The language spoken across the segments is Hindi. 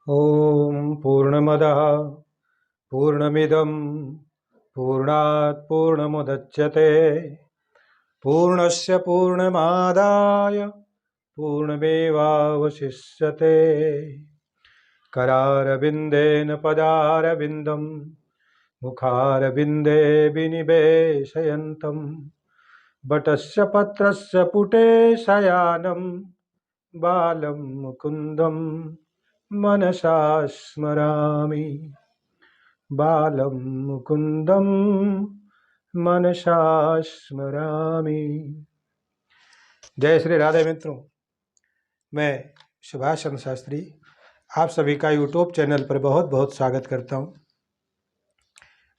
ॐ पूर्णमदः पूर्णमिदं पूर्णात् पूर्णमुदच्यते पूर्णस्य पूर्णमादाय पूर्णमेवावशिष्यते। करारविन्देन पदारविन्दं मुखारविन्दे विनिवेशयन्तं वटस्य पत्रस्य पुटे शयानं बालं मुकुन्दं मनसा स्मरामि। बालं मुकुन्दं मनसा स्मरामि। जय श्री राधे मित्रों, मैं सुभाष चंद्र शास्त्री आप सभी का यूट्यूब चैनल पर बहुत बहुत स्वागत करता हूं।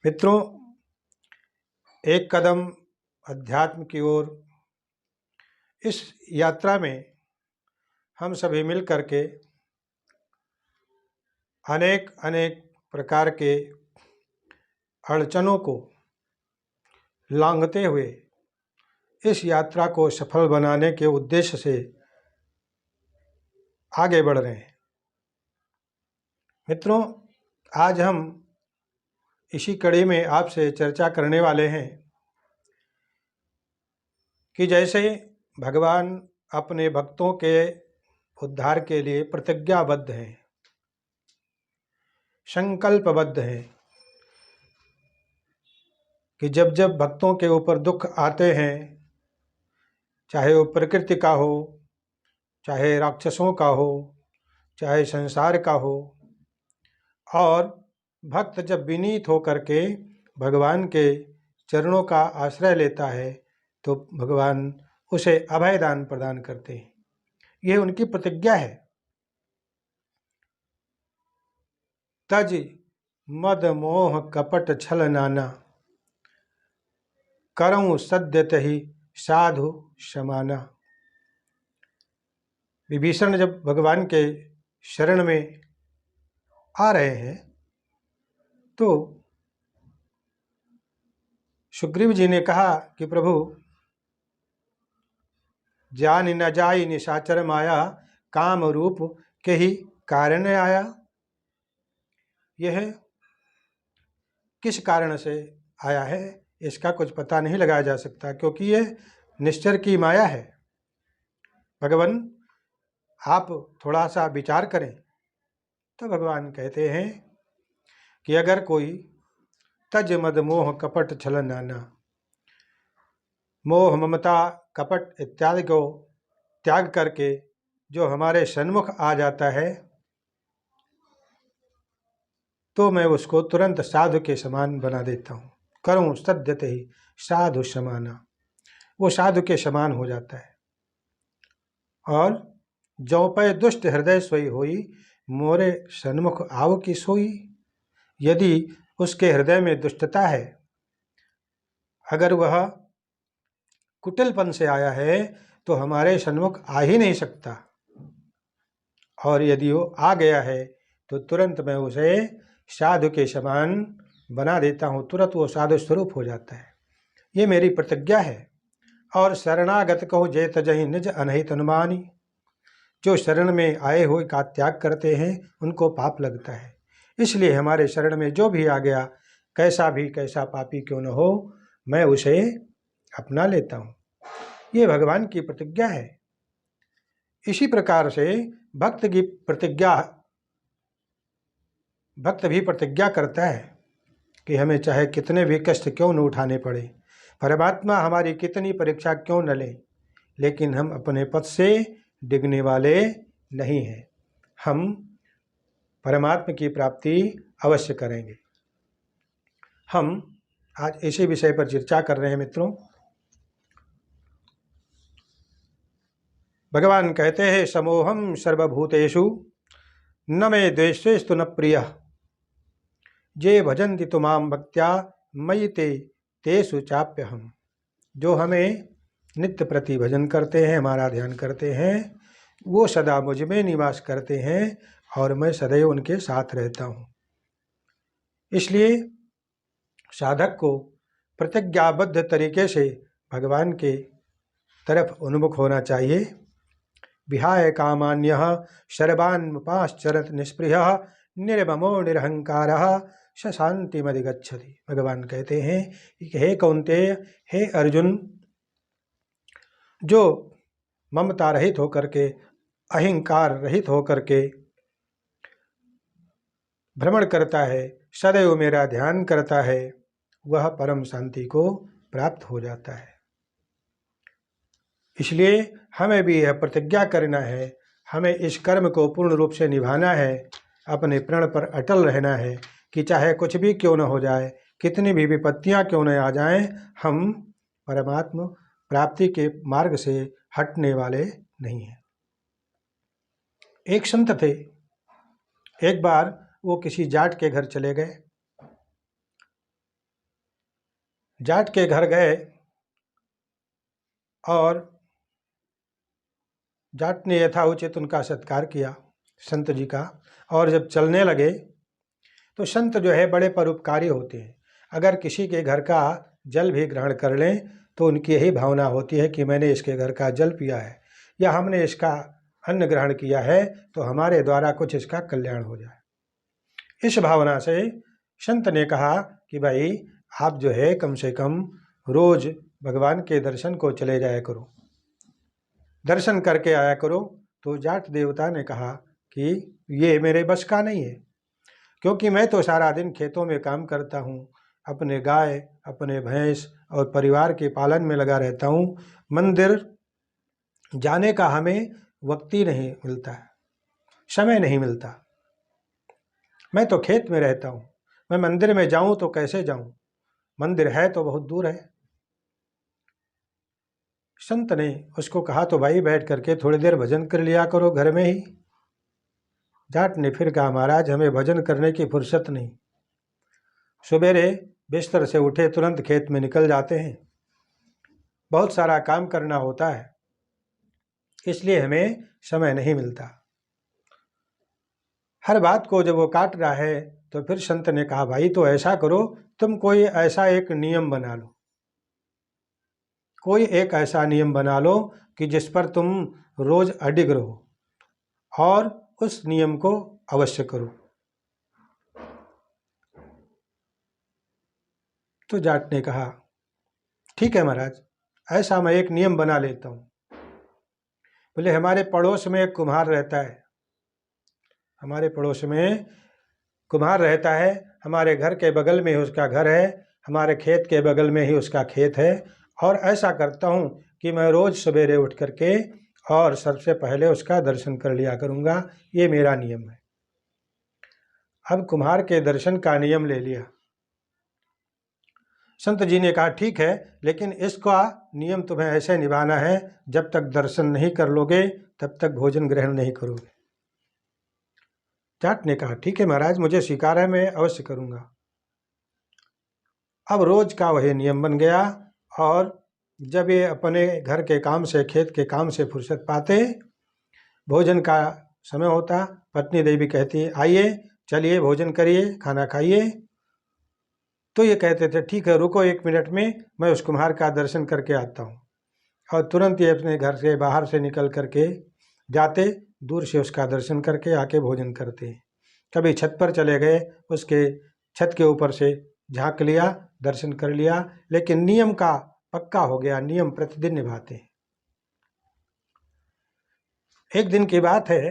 मित्रों, एक कदम अध्यात्म की ओर इस यात्रा में हम सभी मिल करके अनेक अनेक प्रकार के अड़चनों को लांघते हुए इस यात्रा को सफल बनाने के उद्देश्य से आगे बढ़ रहे हैं। मित्रों, आज हम इसी कड़ी में आपसे चर्चा करने वाले हैं कि जैसे भगवान अपने भक्तों के उद्धार के लिए प्रतिज्ञाबद्ध हैं, संकल्पबद्ध हैं कि जब जब भक्तों के ऊपर दुख आते हैं, चाहे वो प्रकृति का हो, चाहे राक्षसों का हो, चाहे संसार का हो, और भक्त जब विनीत होकर के भगवान के चरणों का आश्रय लेता है तो भगवान उसे अभय दान प्रदान करते हैं। यह उनकी प्रतिज्ञा है। तज मद मोह कपट छल नाना, करऊं सद्यतहि साधु समाना। विभीषण जब भगवान के शरण में आ रहे हैं तो सुग्रीव जी ने कहा कि प्रभु, जान न जाई निशाचर माया, काम रूप के ही कारण आया। यह किस कारण से आया है इसका कुछ पता नहीं लगाया जा सकता, क्योंकि यह निश्चर की माया है। भगवान, आप थोड़ा सा विचार करें। तो भगवान कहते हैं कि अगर कोई तज मद मोह कपट छल नाना, मोह ममता कपट इत्यादि को त्याग करके जो हमारे सन्मुख आ जाता है तो मैं उसको तुरंत साधु के समान बना देता हूँ। करूँ सद्यते ही साधु समाना, वो साधु के समान हो जाता है। और जौ पै दुष्ट हृदय सोई होई, मोरे सन्मुख आव की सोई। यदि उसके हृदय में दुष्टता है, अगर वह कुटिलपन से आया है तो हमारे सन्मुख आ ही नहीं सकता, और यदि वो आ गया है तो तुरंत मैं उसे साधु के समान बना देता हूँ, तुरंत वो साधु स्वरूप हो जाता है। ये मेरी प्रतिज्ञा है। और शरणागत कहो जे तजहि निज अनहित अनुमानी, जो शरण में आए हुए का त्याग करते हैं उनको पाप लगता है। इसलिए हमारे शरण में जो भी आ गया, कैसा पापी क्यों न हो, मैं उसे अपना लेता हूँ। ये भगवान की प्रतिज्ञा है। इसी प्रकार से भक्त भी प्रतिज्ञा करता है कि हमें चाहे कितने भी कष्ट क्यों न उठाने पड़े, परमात्मा हमारी कितनी परीक्षा क्यों न ले, लेकिन हम अपने पथ से डिगने वाले नहीं हैं। हम परमात्मा की प्राप्ति अवश्य करेंगे। हम आज इसी विषय पर चर्चा कर रहे हैं। मित्रों, भगवान कहते हैं, समोहम सर्वभूतेषु न मे द्वेषेस्तु न प्रियः, जे भजन्ति तु मां भक्त्या मयि ते तेषु चाप्यहम्। जो हमें नित्य प्रति भजन करते हैं, हमारा ध्यान करते हैं, वो सदा मुझ में निवास करते हैं और मैं सदैव उनके साथ रहता हूँ। इसलिए साधक को प्रतिज्ञाबद्ध तरीके से भगवान के तरफ उन्मुख होना चाहिए। विहाय कामान्यः सर्वान्मुपाश्चरत् निष्पृहः निर्ममो निरहंकारः स शांतिमधिगच्छति। भगवान कहते हैं कि हे कौन्तेय, हे अर्जुन, जो ममता रहित होकर के, अहंकार रहित होकर के भ्रमण करता है, सदैव मेरा ध्यान करता है, वह परम शांति को प्राप्त हो जाता है। इसलिए हमें भी यह प्रतिज्ञा करना है, हमें इस कर्म को पूर्ण रूप से निभाना है, अपने प्रण पर अटल रहना है कि चाहे कुछ भी क्यों न हो जाए, कितनी भी विपत्तियां क्यों न आ जाएं, हम परमात्मा प्राप्ति के मार्ग से हटने वाले नहीं हैं। एक संत थे, एक बार वो किसी जाट के घर चले गए। जाट के घर गए और जाट ने यथाउचित उनका सत्कार किया संत जी का। और जब चलने लगे तो संत जो है बड़े परोपकारी होते हैं। अगर किसी के घर का जल भी ग्रहण कर लें तो उनकी यही भावना होती है कि मैंने इसके घर का जल पिया है या हमने इसका अन्न ग्रहण किया है तो हमारे द्वारा कुछ इसका कल्याण हो जाए। इस भावना से संत ने कहा कि भाई आप जो है कम से कम रोज भगवान के दर्शन को चले जाया करो, दर्शन करके आया करो। तो जाट देवता ने कहा कि ये मेरे बस का नहीं है, क्योंकि मैं तो सारा दिन खेतों में काम करता हूँ, अपने गाय, अपने भैंस और परिवार के पालन में लगा रहता हूँ। मंदिर जाने का हमें वक्त ही नहीं मिलता है, समय नहीं मिलता। मैं तो खेत में रहता हूँ, मैं मंदिर में जाऊँ तो कैसे जाऊँ, मंदिर है तो बहुत दूर है। संत ने उसको कहा तो भाई बैठ करके थोड़ी देर भजन कर लिया करो घर में ही। जाट ने फिर कहा महाराज हमें भजन करने की फुर्सत नहीं, सवेरे बिस्तर से उठे तुरंत खेत में निकल जाते हैं, बहुत सारा काम करना होता है, इसलिए हमें समय नहीं मिलता। हर बात को जब वो काट रहा है तो फिर संत ने कहा भाई तो ऐसा करो, तुम कोई ऐसा एक नियम बना लो, कोई एक ऐसा नियम बना लो कि जिस पर तुम रोज अडिग रहो और उस नियम को अवश्य करो। तो जाट ने कहा ठीक है महाराज, ऐसा मैं एक नियम बना लेता हूँ। बोले हमारे पड़ोस में एक कुम्हार रहता है, हमारे पड़ोस में कुम्हार रहता है, हमारे घर के बगल में ही उसका घर है, हमारे खेत के बगल में ही उसका खेत है। और ऐसा करता हूँ कि मैं रोज़ सवेरे उठ करके और सबसे पहले उसका दर्शन कर लिया करूँगा, ये मेरा नियम है। अब कुम्हार के दर्शन का नियम ले लिया। संत जी ने कहा ठीक है, लेकिन इसका नियम तुम्हें ऐसे निभाना है, जब तक दर्शन नहीं कर लोगे तब तक भोजन ग्रहण नहीं करोगे। जाट ने कहा ठीक है महाराज, मुझे स्वीकार है, मैं अवश्य करूँगा। अब रोज का वही नियम बन गया और जब ये अपने घर के काम से, खेत के काम से फुर्सत पाते, भोजन का समय होता, पत्नी देवी कहती आइए चलिए भोजन करिए, खाना खाइए। तो ये कहते थे ठीक है रुको 1 मिनट में मैं उस कुम्हार का दर्शन करके आता हूँ। और तुरंत ये अपने घर से बाहर से निकल करके जाते, दूर से उसका दर्शन करके आके भोजन करते। कभी छत पर चले गए, उसके छत के ऊपर से झांक लिया, दर्शन कर लिया, लेकिन नियम का पक्का हो गया, नियम प्रतिदिन निभाते हैं। एक दिन की बात है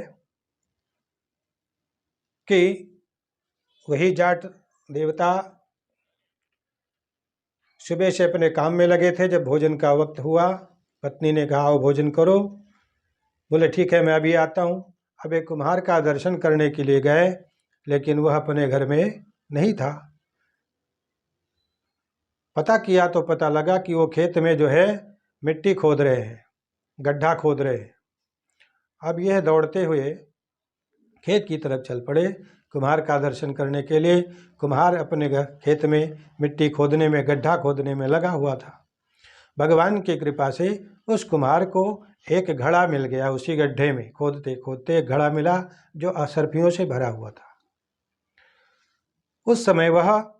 कि वही जाट देवता सुबह से अपने काम में लगे थे। जब भोजन का वक्त हुआ, पत्नी ने कहा आओ भोजन करो। बोले ठीक है मैं अभी आता हूँ। अब एक कुम्हार का दर्शन करने के लिए गए, लेकिन वह अपने घर में नहीं था। पता किया तो पता लगा कि वो खेत में जो है मिट्टी खोद रहे हैं, गड्ढा खोद रहे हैं। अब यह दौड़ते हुए खेत की तरफ चल पड़े कुम्हार का दर्शन करने के लिए। कुम्हार अपने खेत में मिट्टी खोदने में, गड्ढा खोदने में लगा हुआ था। भगवान की कृपा से उस कुम्हार को एक घड़ा मिल गया। उसी गड्ढे में खोदते खोदते एक घड़ा मिला जो असरफियों से भरा हुआ था। उस समय वह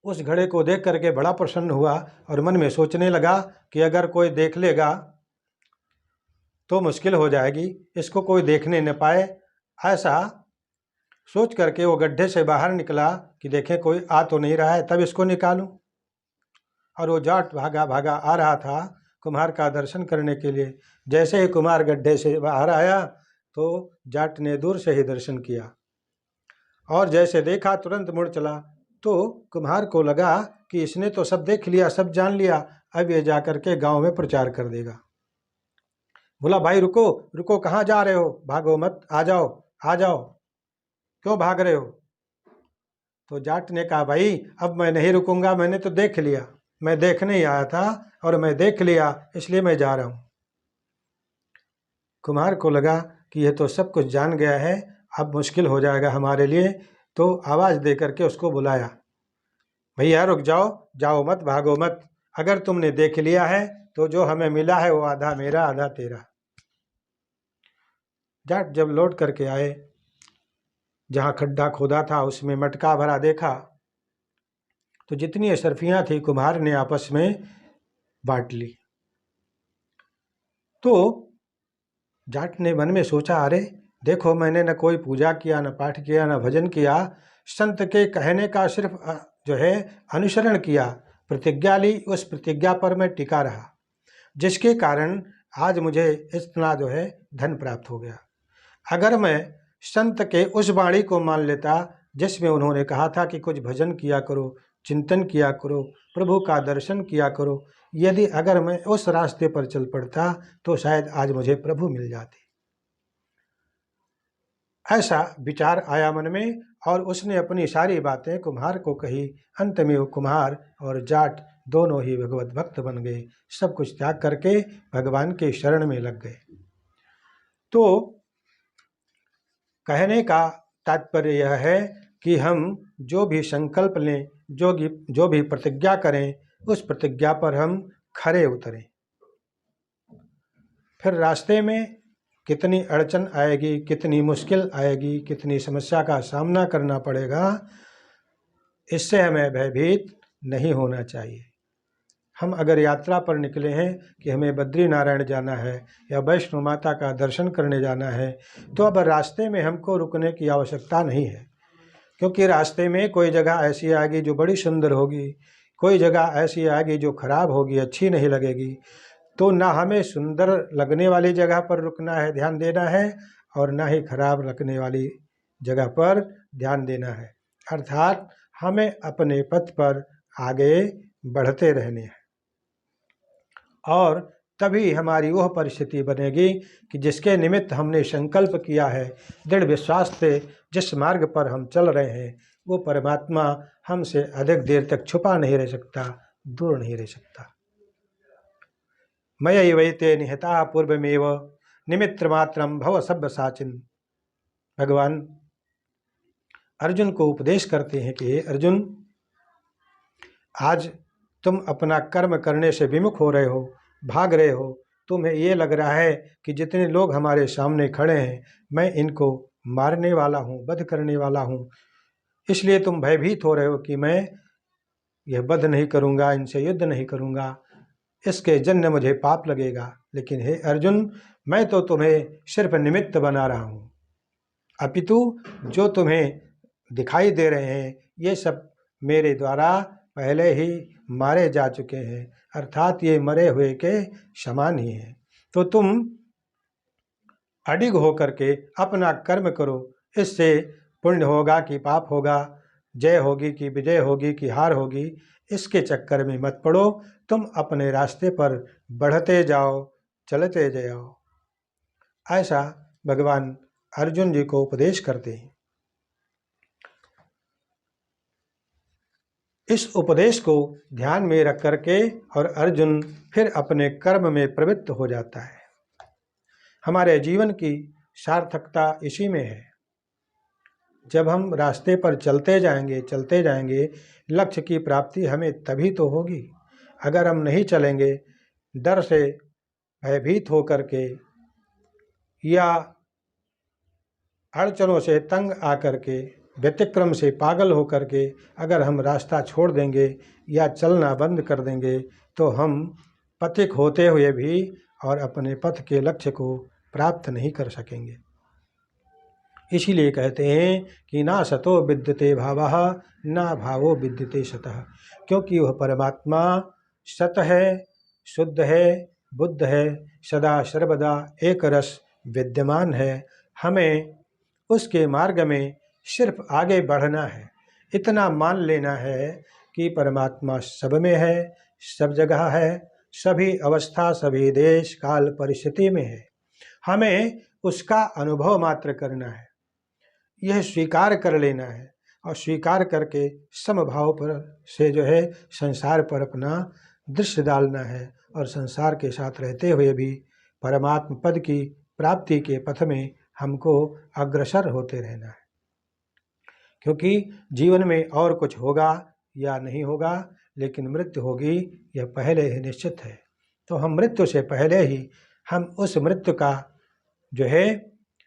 उस घड़े को देख करके बड़ा प्रसन्न हुआ और मन में सोचने लगा कि अगर कोई देख लेगा तो मुश्किल हो जाएगी, इसको कोई देखने न पाए। ऐसा सोच करके वो गड्ढे से बाहर निकला कि देखे कोई आ तो नहीं रहा है, तब इसको निकालूं। और वो जाट भागा भागा आ रहा था कुम्हार का दर्शन करने के लिए। जैसे ही कुम्हार गड्ढे से बाहर आया तो जाट ने दूर से ही दर्शन किया और जैसे देखा तुरंत मुड़ चला। तो कुम्हार को लगा कि इसने तो सब देख लिया, सब जान लिया, अब ये जाकर के गांव में प्रचार कर देगा। बोला भाई रुको रुको, कहाँ जा रहे हो, भागो मत, आ जाओ आ जाओ, क्यों भाग रहे हो। तो जाट ने कहा भाई अब मैं नहीं रुकूंगा, मैंने तो देख लिया, मैं देखने ही आया था और मैं देख लिया इसलिए मैं जा रहा हूँ। कुम्हार को लगा कि यह तो सब कुछ जान गया है, अब मुश्किल हो जाएगा हमारे लिए। तो आवाज़ दे करके उसको बुलाया, भैया रुक जाओ, जाओ मत, भागो मत, अगर तुमने देख लिया है तो जो हमें मिला है वो आधा मेरा आधा तेरा। जाट जब लौट करके आए, जहाँ खड्डा खोदा था उसमें मटका भरा देखा तो जितनी अशर्फियाँ थी कुम्हार ने आपस में बांट ली। तो जाट ने मन में सोचा, अरे देखो मैंने न कोई पूजा किया, न पाठ किया, न भजन किया, संत के कहने का सिर्फ जो है अनुसरण किया, प्रतिज्ञा ली, उस प्रतिज्ञा पर मैं टिका रहा, जिसके कारण आज मुझे इतना जो है धन प्राप्त हो गया। अगर मैं संत के उस वाणी को मान लेता जिसमें उन्होंने कहा था कि कुछ भजन किया करो, चिंतन किया करो, प्रभु का दर्शन किया करो, यदि अगर मैं उस रास्ते पर चल पड़ता तो शायद आज मुझे प्रभु मिल जाते। ऐसा विचार आया मन में और उसने अपनी सारी बातें कुम्हार को कही। अंत में वो कुम्हार और जाट दोनों ही भगवत भक्त बन गए, सब कुछ त्याग करके भगवान के शरण में लग गए। तो कहने का तात्पर्य यह है कि हम जो भी संकल्प लें, जो भी प्रतिज्ञा करें, उस प्रतिज्ञा पर हम खरे उतरें। फिर रास्ते में कितनी अड़चन आएगी, कितनी मुश्किल आएगी, कितनी समस्या का सामना करना पड़ेगा, इससे हमें भयभीत नहीं होना चाहिए। हम अगर यात्रा पर निकले हैं कि हमें बद्रीनारायण जाना है या वैष्णो माता का दर्शन करने जाना है, तो अब रास्ते में हमको रुकने की आवश्यकता नहीं है, क्योंकि रास्ते में कोई जगह ऐसी आएगी जो बड़ी सुंदर होगी, कोई जगह ऐसी आएगी जो खराब होगी, अच्छी नहीं लगेगी। तो ना हमें सुंदर लगने वाली जगह पर रुकना है, ध्यान देना है, और ना ही खराब लगने वाली जगह पर ध्यान देना है। अर्थात हमें अपने पथ पर आगे बढ़ते रहने हैं और तभी हमारी वह परिस्थिति बनेगी कि जिसके निमित्त हमने संकल्प किया है, दृढ़ विश्वास से जिस मार्ग पर हम चल रहे हैं, वो परमात्मा हमसे अधिक देर तक छुपा नहीं रह सकता, दूर नहीं रह सकता। मयैवैते निहता पूर्वमेव निमित्र मात्रम भव सब्यसाचिन। भगवान अर्जुन को उपदेश करते हैं कि अर्जुन, आज तुम अपना कर्म करने से विमुख हो रहे हो, भाग रहे हो, तुम्हें ये लग रहा है कि जितने लोग हमारे सामने खड़े हैं मैं इनको मारने वाला हूँ, वध करने वाला हूँ, इसलिए तुम भयभीत हो रहे हो कि मैं यह वध नहीं करूँगा, इनसे युद्ध नहीं करूँगा, इसके जन्य मुझे पाप लगेगा। लेकिन हे अर्जुन, मैं तो तुम्हें सिर्फ निमित्त बना रहा हूँ, अपितु जो तुम्हें दिखाई दे रहे हैं ये सब मेरे द्वारा पहले ही मारे जा चुके हैं, अर्थात ये मरे हुए के समान ही हैं। तो तुम अडिग होकर के अपना कर्म करो, इससे पुण्य होगा कि पाप होगा, जय होगी कि विजय होगी कि हार होगी, इसके चक्कर में मत पड़ो। तुम अपने रास्ते पर बढ़ते जाओ, चलते जाओ। ऐसा भगवान अर्जुन जी को उपदेश करते हैं। इस उपदेश को ध्यान में रख करके और अर्जुन फिर अपने कर्म में प्रवृत्त हो जाता है। हमारे जीवन की सार्थकता इसी में है। जब हम रास्ते पर चलते जाएंगे, लक्ष्य की प्राप्ति हमें तभी तो होगी। अगर हम नहीं चलेंगे, डर से भयभीत होकर के या अड़चनों से तंग आकर के, व्यतिक्रम से पागल होकर के अगर हम रास्ता छोड़ देंगे या चलना बंद कर देंगे तो हम पथिक होते हुए भी और अपने पथ के लक्ष्य को प्राप्त नहीं कर सकेंगे। इसीलिए कहते हैं कि ना सतो विद्यते भावः ना भावो विद्यते सतः, क्योंकि वह परमात्मा सत है, शुद्ध है, बुद्ध है, सदा सर्वदा एक रस विद्यमान है। हमें उसके मार्ग में सिर्फ आगे बढ़ना है, इतना मान लेना है कि परमात्मा सब में है, सब जगह है, सभी अवस्था, सभी देश, काल, परिस्थिति में है। हमें उसका अनुभव मात्र करना है, यह स्वीकार कर लेना है और स्वीकार करके समभाव पर से जो है संसार पर अपना दृश्य डालना है और संसार के साथ रहते हुए भी परमात्म पद की प्राप्ति के पथ में हमको अग्रसर होते रहना है। क्योंकि जीवन में और कुछ होगा या नहीं होगा, लेकिन मृत्यु होगी यह पहले ही निश्चित है। तो हम मृत्यु से पहले ही हम उस मृत्यु का जो है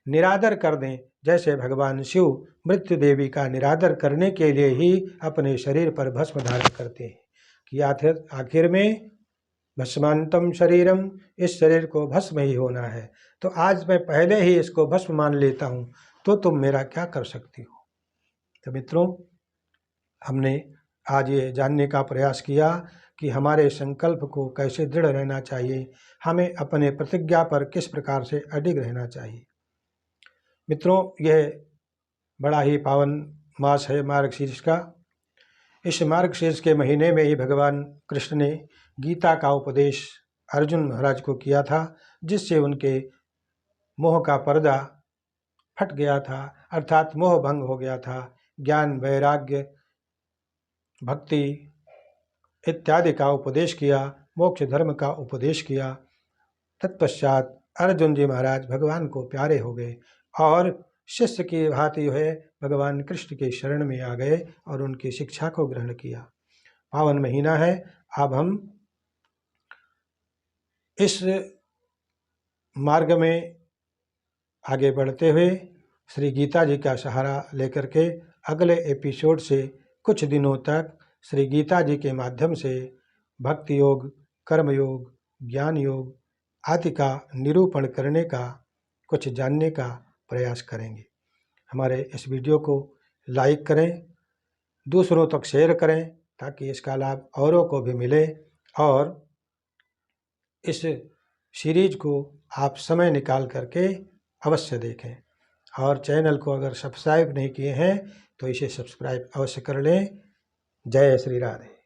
निरादर कर दें, जैसे भगवान शिव मृत्यु देवी का निरादर करने के लिए ही अपने शरीर पर भस्म धारण करते हैं कि आखिर में भस्मांतम शरीरम, इस शरीर को भस्म ही होना है। तो आज मैं पहले ही इसको भस्म मान लेता हूँ, तो तुम मेरा क्या कर सकती हो। तो मित्रों, हमने आज ये जानने का प्रयास किया कि हमारे संकल्प को कैसे दृढ़ रहना चाहिए, हमें अपने प्रतिज्ञा पर किस प्रकार से अडिग रहना चाहिए। मित्रों, यह बड़ा ही पावन मास है मार्गशीर्ष का। इस मार्गशीर्ष के महीने में ही भगवान कृष्ण ने गीता का उपदेश अर्जुन महाराज को किया था, जिससे उनके मोह का पर्दा फट गया था, अर्थात मोह भंग हो गया था। ज्ञान, वैराग्य, भक्ति इत्यादि का उपदेश किया, मोक्ष धर्म का उपदेश किया। तत्पश्चात अर्जुन जी महाराज भगवान को प्यारे हो गए और शिष्य की भांति जो है भगवान कृष्ण के शरण में आ गए और उनकी शिक्षा को ग्रहण किया। पावन महीना है। अब हम इस मार्ग में आगे बढ़ते हुए श्री गीता जी का सहारा लेकर के अगले एपिसोड से कुछ दिनों तक श्री गीता जी के माध्यम से भक्ति योग, कर्म योग, ज्ञान योग आदि का निरूपण करने का, कुछ जानने का प्रयास करेंगे। हमारे इस वीडियो को लाइक करें, दूसरों तक शेयर करें ताकि इसका लाभ औरों को भी मिले, और इस सीरीज को आप समय निकाल करके अवश्य देखें। और चैनल को अगर सब्सक्राइब नहीं किए हैं तो इसे सब्सक्राइब अवश्य कर लें। जय श्री राधे।